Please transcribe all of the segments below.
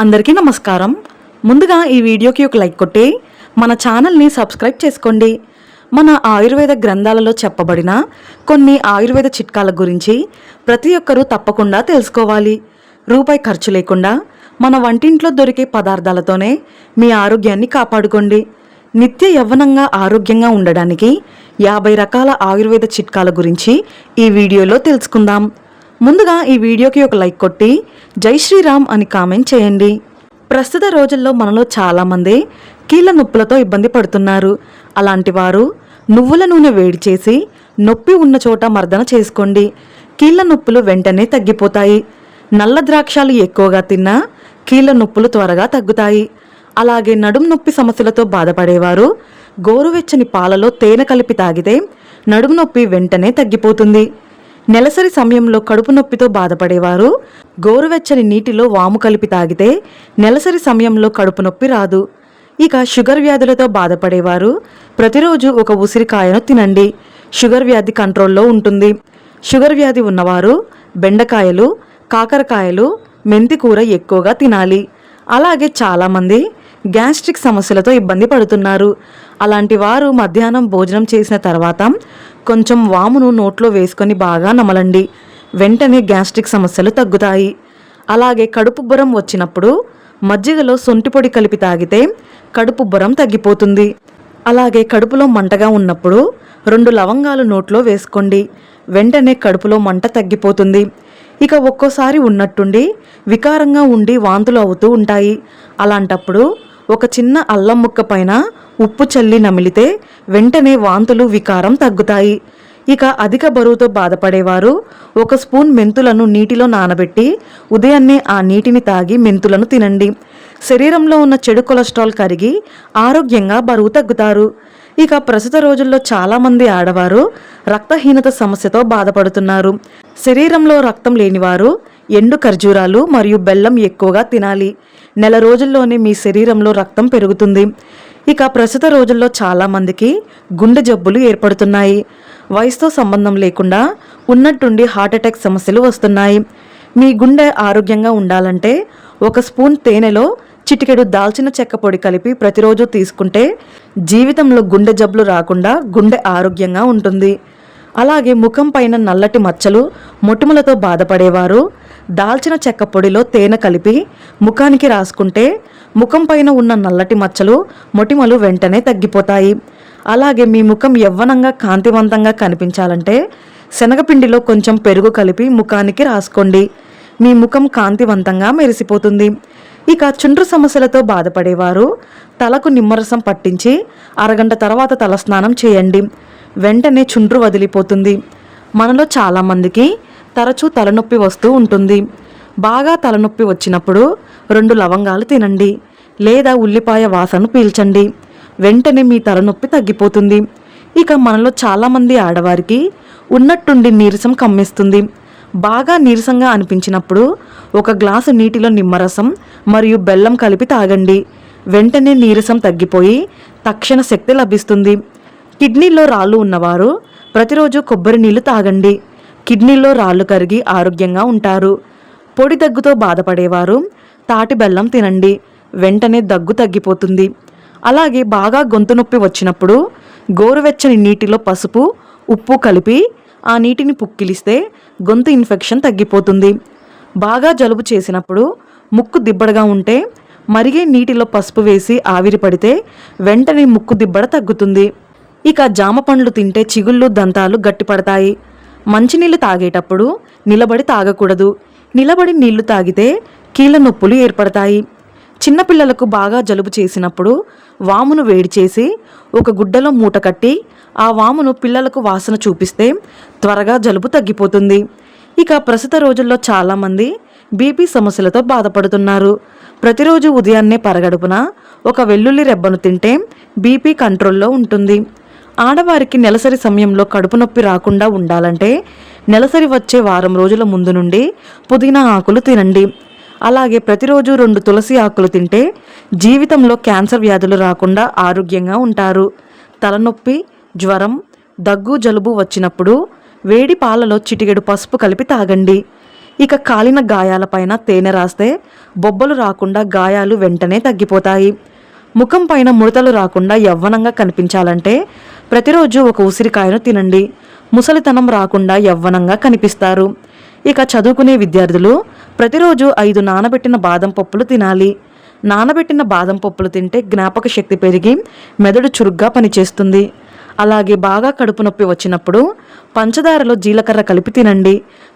అందరికీ నమస్కారం. ముందుగా ఈ వీడియోకి ఒక లైక్ కొట్టి మన ఛానల్ని సబ్స్క్రైబ్ చేసుకోండి. మన ఆయుర్వేద గ్రంథాలలో చెప్పబడిన కొన్ని ఆయుర్వేద చిట్కాల గురించి ప్రతి ఒక్కరూ తప్పకుండా తెలుసుకోవాలి. రూపాయి ఖర్చు లేకుండా మన వంటింట్లో దొరికే పదార్థాలతోనే మీ ఆరోగ్యాన్ని కాపాడుకోండి. నిత్య యవ్వనంగా ఆరోగ్యంగా ఉండడానికి 50 రకాల ఆయుర్వేద చిట్కాల గురించి ఈ వీడియోలో తెలుసుకుందాం. ముందుగా ఈ వీడియోకి ఒక లైక్ కొట్టి జై శ్రీరామ్ అని కామెంట్ చేయండి. ప్రస్తుత రోజుల్లో మనలో చాలామంది కీళ్ళ నొప్పులతో ఇబ్బంది పడుతున్నారు. అలాంటి వారు నువ్వుల నూనె వేడి చేసి నొప్పి ఉన్న చోట మర్దన చేసుకోండి. కీళ్ళ నొప్పులు వెంటనే తగ్గిపోతాయి. నల్ల ద్రాక్షాలు ఎక్కువగా తిన్నా కీళ్ళ నొప్పులు త్వరగా తగ్గుతాయి. అలాగే నడుం నొప్పి సమస్యలతో బాధపడేవారు గోరువెచ్చని పాలలో తేనె కలిపి తాగితే నడుము నొప్పి వెంటనే తగ్గిపోతుంది. నెలసరి సమయంలో కడుపు నొప్పితో బాధపడేవారు గోరువెచ్చని నీటిలో వాము కలిపి తాగితే నెలసరి సమయంలో కడుపు నొప్పి రాదు. ఇక షుగర్ వ్యాధులతో బాధపడేవారు ప్రతిరోజు ఒక ఉసిరికాయను తినండి. షుగర్ వ్యాధి కంట్రోల్లో ఉంటుంది. షుగర్ వ్యాధి ఉన్నవారు బెండకాయలు, కాకరకాయలు, మెంతి కూర ఎక్కువగా తినాలి. అలాగే చాలామంది గ్యాస్ట్రిక్ సమస్యలతో ఇబ్బంది పడుతున్నారు. అలాంటి వారు మధ్యాహ్నం భోజనం చేసిన తర్వాత కొంచెం వామును నోట్లో వేసుకొని బాగా నమలండి. వెంటనే గ్యాస్ట్రిక్ సమస్యలు తగ్గుతాయి. అలాగే కడుపుబ్బరం వచ్చినప్పుడు మజ్జిగలో సొంటి పొడి కలిపి తాగితే కడుపుబ్బరం తగ్గిపోతుంది. అలాగే కడుపులో మంటగా ఉన్నప్పుడు 2 లవంగాలు నోట్లో వేసుకోండి. వెంటనే కడుపులో మంట తగ్గిపోతుంది. ఇక ఒక్కోసారి ఉన్నట్టుండి వికారంగా ఉండి వాంతులు అవుతూ ఉంటాయి. అలాంటప్పుడు ఒక చిన్న అల్లం ముక్క పైన ఉప్పు చల్లి నమిలితే వెంటనే వాంతులు, వికారం తగ్గుతాయి. ఇక అధిక బరువుతో బాధపడేవారు 1 స్పూన్ మెంతులను నీటిలో నానబెట్టి ఉదయాన్నే ఆ నీటిని తాగి మెంతులను తినండి. శరీరంలో ఉన్న చెడు కొలెస్ట్రాల్ కరిగి ఆరోగ్యంగా బరువు తగ్గుతారు. ఇక ప్రస్తుత రోజుల్లో చాలామంది ఆడవారు రక్తహీనత సమస్యతో బాధపడుతున్నారు. శరీరంలో రక్తం లేనివారు ఎండు ఖర్జూరాలు మరియు బెల్లం ఎక్కువగా తినాలి. నెల రోజుల్లోనే మీ శరీరంలో రక్తం పెరుగుతుంది. ఇక ప్రస్తుత రోజుల్లో చాలామందికి గుండె జబ్బులు ఏర్పడుతున్నాయి. వయసుతో సంబంధం లేకుండా ఉన్నట్టుండి హార్ట్అటాక్ సమస్యలు వస్తున్నాయి. మీ గుండె ఆరోగ్యంగా ఉండాలంటే 1 స్పూన్ తేనెలో చిటికెడు దాల్చిన చెక్క పొడి కలిపి ప్రతిరోజు తీసుకుంటే జీవితంలో గుండె జబ్బులు రాకుండా గుండె ఆరోగ్యంగా ఉంటుంది. అలాగే ముఖం పైన నల్లటి మచ్చలు, మొటిమలతో బాధపడేవారు దాల్చిన చెక్క పొడిలో తేనె కలిపి ముఖానికి రాసుకుంటే ముఖం పైన ఉన్న నల్లటి మచ్చలు, మొటిమలు వెంటనే తగ్గిపోతాయి. అలాగే మీ ముఖం యవ్వనంగా కాంతివంతంగా కనిపించాలంటే శనగపిండిలో కొంచెం పెరుగు కలిపి ముఖానికి రాసుకోండి. మీ ముఖం కాంతివంతంగా మెరిసిపోతుంది. ఇక చుండ్రు సమస్యలతో బాధపడేవారు తలకు నిమ్మరసం పట్టించి అరగంట తర్వాత తలస్నానం చేయండి. వెంటనే చుండ్రు వదిలిపోతుంది. మనలో చాలామందికి తరచూ తలనొప్పి వస్తూ ఉంటుంది. బాగా తలనొప్పి వచ్చినప్పుడు 2 లవంగాలు తినండి లేదా ఉల్లిపాయ వాసన పీల్చండి. వెంటనే మీ తలనొప్పి తగ్గిపోతుంది. ఇక మనలో చాలామంది ఆడవారికి ఉన్నట్టుండి నీరసం కమ్మేస్తుంది. బాగా నీరసంగా అనిపించినప్పుడు 1 గ్లాసు నీటిలో నిమ్మరసం మరియు బెల్లం కలిపి తాగండి. వెంటనే నీరసం తగ్గిపోయి తక్షణ శక్తి లభిస్తుంది. కిడ్నీలో రాళ్ళు ఉన్నవారు ప్రతిరోజు కొబ్బరి నీళ్లు తాగండి. కిడ్నీలో రాళ్ళు కరిగి ఆరోగ్యంగా ఉంటారు. పొడి దగ్గుతో బాధపడేవారు తాటి బెల్లం తినండి. వెంటనే దగ్గు తగ్గిపోతుంది. అలాగే బాగా గొంతు నొప్పి వచ్చినప్పుడు గోరువెచ్చని నీటిలో పసుపు, ఉప్పు కలిపి ఆ నీటిని పుక్కిలిస్తే గొంతు ఇన్ఫెక్షన్ తగ్గిపోతుంది. బాగా జలుబు చేసినప్పుడు ముక్కు దిబ్బడగా ఉంటే మరిగే నీటిలో పసుపు వేసి ఆవిరి పడితే వెంటనే ముక్కు దిబ్బడ తగ్గుతుంది. ఇక జామ పండ్లు తింటే చిగుళ్ళు, దంతాలు గట్టిపడతాయి. మంచినీళ్ళు తాగేటప్పుడు నిలబడి తాగకూడదు. నిలబడి నీళ్లు తాగితే కీళ్ళ నొప్పులు ఏర్పడతాయి. చిన్నపిల్లలకు బాగా జలుబు చేసినప్పుడు వామును వేడి చేసి 1 గుడ్డలో మూట కట్టి ఆ వామును పిల్లలకు వాసన చూపిస్తే త్వరగా జలుబు తగ్గిపోతుంది. ఇక ప్రస్తుత రోజుల్లో చాలామంది బీపీ సమస్యలతో బాధపడుతున్నారు. ప్రతిరోజు ఉదయాన్నే పరగడుపున 1 వెల్లుల్లి రెబ్బను తింటే బీపీ కంట్రోల్లో ఉంటుంది. ఆడవారికి నెలసరి సమయంలో కడుపు నొప్పి రాకుండా ఉండాలంటే నెలసరి వచ్చే వారం రోజుల ముందు నుండి పుదీనా ఆకులు తినండి. అలాగే ప్రతిరోజు 2 తులసి ఆకులు తింటే జీవితంలో క్యాన్సర్ వ్యాధులు రాకుండా ఆరోగ్యంగా ఉంటారు. తలనొప్పి, జ్వరం, దగ్గు, జలుబు వచ్చినప్పుడు వేడి పాలలో చిటికెడు పసుపు కలిపి తాగండి. ఇక కాలిన గాయాలపైన తేనె రాస్తే బొబ్బలు రాకుండా గాయాలు వెంటనే తగ్గిపోతాయి. ముఖం పైన ముడతలు రాకుండా యవ్వనంగా కనిపించాలంటే ప్రతిరోజు ఒక ఉసిరికాయను తినండి. ముసలితనం రాకుండా యవ్వనంగా కనిపిస్తారు. ఇక చదువుకునే విద్యార్థులు ప్రతిరోజు 5 నానబెట్టిన బాదం పప్పులు తినాలి. నానబెట్టిన బాదం పప్పులు తింటే జ్ఞాపక శక్తి పెరిగి మెదడు చురుగ్గా పనిచేస్తుంది. అలాగే బాగా కడుపు నొప్పి వచ్చినప్పుడు పంచదారలో జీలకర్ర కలిపి తినండి.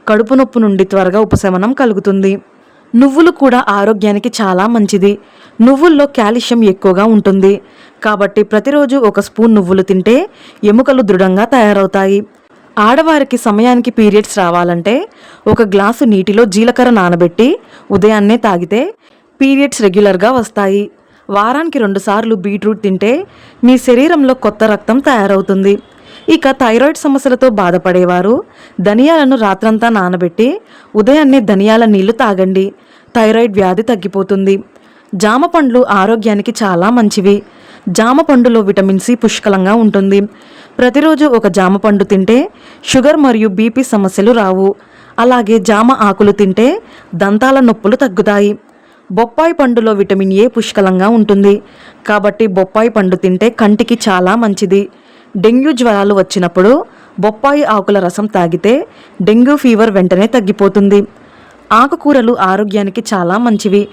కడుపు నొప్పి నుండి త్వరగా ఉపశమనం కలుగుతుంది. నువ్వులు కూడా ఆరోగ్యానికి చాలా మంచిది. నువ్వుల్లో కాల్షియం ఎక్కువగా ఉంటుంది. కాబట్టి ప్రతిరోజు 1 స్పూన్ నువ్వులు తింటే ఎముకలు దృఢంగా తయారవుతాయి. ఆడవారికి సమయానికి పీరియడ్స్ రావాలంటే 1 గ్లాసు నీటిలో జీలకర్ర నానబెట్టి ఉదయాన్నే తాగితే పీరియడ్స్ రెగ్యులర్గా వస్తాయి. వారానికి 2 సార్లు బీట్రూట్ తింటే మీ శరీరంలో కొత్త రక్తం తయారవుతుంది. ఇక థైరాయిడ్ సమస్యలతో బాధపడేవారు ధనియాలను రాత్రంతా నానబెట్టి ఉదయాన్నే ధనియాల నీళ్లు తాగండి. థైరాయిడ్ వ్యాధి తగ్గిపోతుంది. జామ పండ్లు ఆరోగ్యానికి చాలా మంచివి. జామ పండులో విటమిన్ సి పుష్కలంగా ఉంటుంది. ప్రతిరోజు 1 జామ పండు తింటే షుగర్ మరియు బీపీ సమస్యలు రావు. అలాగే జామ ఆకులు తింటే దంతాల నొప్పులు తగ్గుతాయి. బొప్పాయి పండులో విటమిన్ ఏ పుష్కలంగా ఉంటుంది. కాబట్టి బొప్పాయి పండు తింటే కంటికి చాలా మంచిది. డెంగ్యూ జ్వరాలు వచ్చినప్పుడు బొప్పాయి ఆకుల రసం తాగితే డెంగ్యూ ఫీవర్ వెంటనే తగ్గిపోతుంది. ఆకుకూరలు ఆరోగ్యానికి చాలా మంచివి.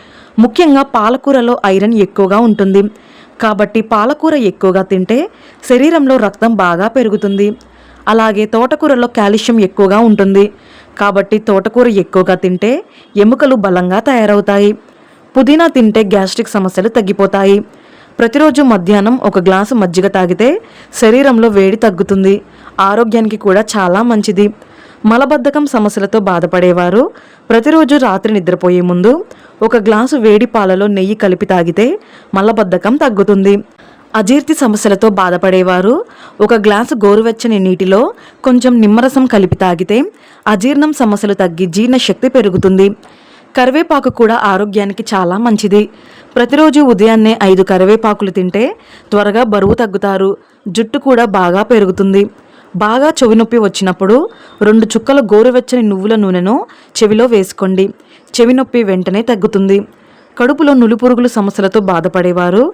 ముఖ్యంగా పాలకూరలో ఐరన్ ఎక్కువగా ఉంటుంది. కాబట్టి పాలకూర ఎక్కువగా తింటే శరీరంలో రక్తం బాగా పెరుగుతుంది. అలాగే తోటకూరలో కాల్షియం ఎక్కువగా ఉంటుంది. కాబట్టి తోటకూర ఎక్కువగా తింటే ఎముకలు బలంగా తయారవుతాయి. పుదీనా తింటే గ్యాస్ట్రిక్ సమస్యలు తగ్గిపోతాయి. ప్రతిరోజు మధ్యాహ్నం 1 గ్లాసు మజ్జిగ తాగితే శరీరంలో వేడి తగ్గుతుంది. ఆరోగ్యానికి కూడా చాలా మంచిది. మలబద్ధకం సమస్యలతో బాధపడేవారు ప్రతిరోజు రాత్రి నిద్రపోయే ముందు 1 గ్లాసు వేడి పాలలో నెయ్యి కలిపి తాగితే మలబద్ధకం తగ్గుతుంది. అజీర్తి సమస్యలతో బాధపడేవారు 1 గ్లాసు గోరువెచ్చని నీటిలో కొంచెం నిమ్మరసం కలిపి తాగితే అజీర్ణం సమస్యలు తగ్గి జీర్ణశక్తి పెరుగుతుంది. కరివేపాకు కూడా ఆరోగ్యానికి చాలా మంచిది. ప్రతిరోజు ఉదయాన్నే 5 కరివేపాకులు తింటే త్వరగా బరువు తగ్గుతారు. జుట్టు కూడా బాగా పెరుగుతుంది. బాగా చెవి నొప్పి వచ్చినప్పుడు 2 చుక్కల గోరువెచ్చని నువ్వుల నూనెను చెవిలో వేసుకోండి. చెవి నొప్పి వెంటనే తగ్గుతుంది. కడుపులో నులిపురుగుల సమస్యలతో బాధపడేవారు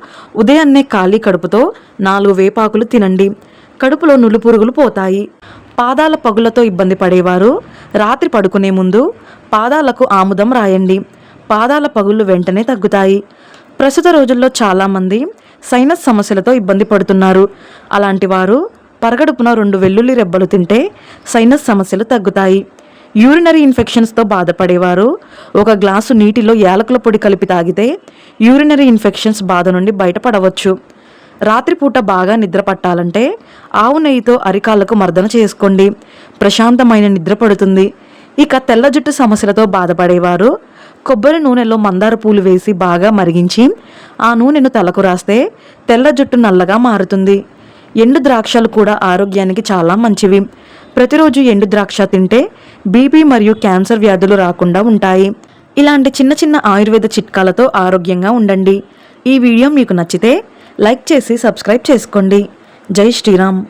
ఉదయాన్నే ఖాళీ కడుపుతో 4 వేపాకులు తినండి. కడుపులో నులిపురుగులు పోతాయి. పాదాల పగులతో ఇబ్బంది పడేవారు రాత్రి పడుకునే ముందు పాదాలకు ఆముదం రాయండి. పాదాల పగుళ్ళు వెంటనే తగ్గుతాయి. ప్రస్తుత రోజుల్లో చాలామంది సైనస్ సమస్యలతో ఇబ్బంది పడుతున్నారు. అలాంటి వారు పరగడుపున 2 వెల్లుల్లి రెబ్బలు తింటే సైనస్ సమస్యలు తగ్గుతాయి. యూరినరీ ఇన్ఫెక్షన్స్తో బాధపడేవారు 1 గ్లాసు నీటిలో యాలకుల పొడి కలిపి తాగితే యూరినరీ ఇన్ఫెక్షన్స్ బాధ నుండి బయటపడవచ్చు. రాత్రిపూట బాగా నిద్ర పట్టాలంటే ఆవు నెయ్యితో అరికాళ్లకు మర్దన చేసుకోండి. ప్రశాంతమైన నిద్ర పడుతుంది. ఇక తెల్ల జుట్టు సమస్యలతో బాధపడేవారు కొబ్బరి నూనెలో మందార పూలు వేసి బాగా మరిగించి ఆ నూనెను తలకు రాస్తే తెల్ల జుట్టు నల్లగా మారుతుంది. ఎండు ద్రాక్షలు కూడా ఆరోగ్యానికి చాలా మంచివి. ప్రతిరోజు ఎండు ద్రాక్ష తింటే బీపీ మరియు క్యాన్సర్ వ్యాధులు రాకుండా ఉంటాయి. ఇలాంటి చిన్న చిన్న ఆయుర్వేద చిట్కాలతో ఆరోగ్యంగా ఉండండి. ఈ వీడియో మీకు నచ్చితే లైక్ చేసి సబ్స్క్రైబ్ చేసుకోండి. జై శ్రీరామ్.